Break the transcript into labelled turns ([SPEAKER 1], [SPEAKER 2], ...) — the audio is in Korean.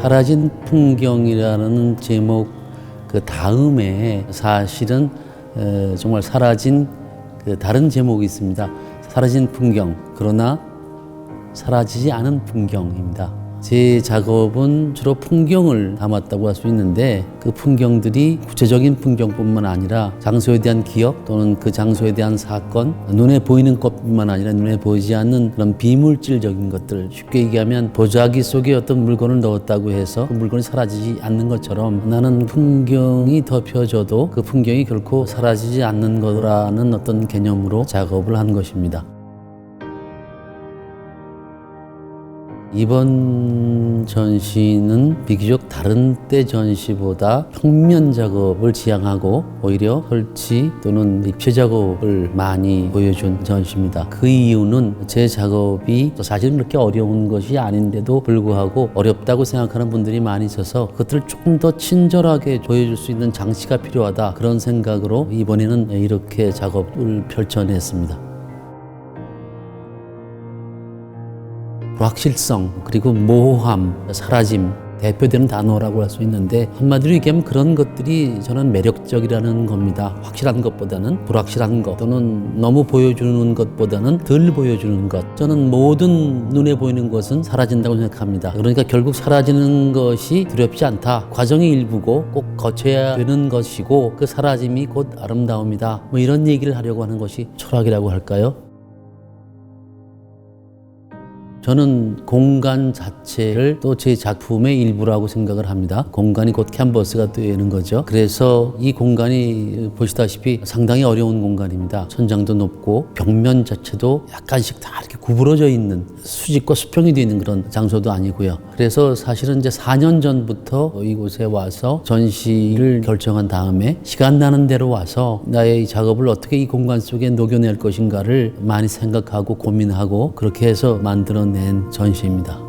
[SPEAKER 1] 사라진 풍경이라는 제목 그 다음에 사실은 정말 사라진 그 다른 제목이 있습니다. 사라진 풍경, 그러나 사라지지 않은 풍경입니다. 제 작업은 주로 풍경을 담았다고 할 수 있는데 그 풍경들이 구체적인 풍경뿐만 아니라 장소에 대한 기억 또는 그 장소에 대한 사건, 눈에 보이는 것뿐만 아니라 눈에 보이지 않는 그런 비물질적인 것들, 쉽게 얘기하면 보자기 속에 어떤 물건을 넣었다고 해서 그 물건이 사라지지 않는 것처럼 나는 풍경이 덮여져도 그 풍경이 결코 사라지지 않는 거라는 어떤 개념으로 작업을 한 것입니다. 이번 전시는 비교적 다른 때 전시보다 평면 작업을 지향하고 오히려 설치 또는 입체 작업을 많이 보여준 전시입니다. 그 이유는 제 작업이 사실은 그렇게 어려운 것이 아닌데도 불구하고 어렵다고 생각하는 분들이 많이 있어서 그것들을 조금 더 친절하게 보여줄 수 있는 장치가 필요하다, 그런 생각으로 이번에는 이렇게 작업을 펼쳐냈습니다. 불확실성, 그리고 모호함, 사라짐, 대표되는 단어라고 할 수 있는데 한마디로 얘기하면 그런 것들이 저는 매력적이라는 겁니다. 확실한 것보다는 불확실한 것, 또는 너무 보여주는 것보다는 덜 보여주는 것. 저는 모든 눈에 보이는 것은 사라진다고 생각합니다. 그러니까 결국 사라지는 것이 두렵지 않다. 과정의 일부고 꼭 거쳐야 되는 것이고 그 사라짐이 곧 아름다움이다. 뭐 이런 얘기를 하려고 하는 것이 철학이라고 할까요? 저는 공간 자체를 또 제 작품의 일부라고 생각을 합니다. 공간이 곧 캔버스가 되는 거죠. 그래서 이 공간이 보시다시피 상당히 어려운 공간입니다. 천장도 높고 벽면 자체도 약간씩 다 이렇게 구부러져 있는, 수직과 수평이 되어 있는 그런 장소도 아니고요. 그래서 사실은 이제 4년 전부터 이곳에 와서 전시를 결정한 다음에 시간 나는 대로 와서 나의 작업을 어떻게 이 공간 속에 녹여낼 것인가를 많이 생각하고 고민하고 그렇게 해서 만들어낸 전시입니다.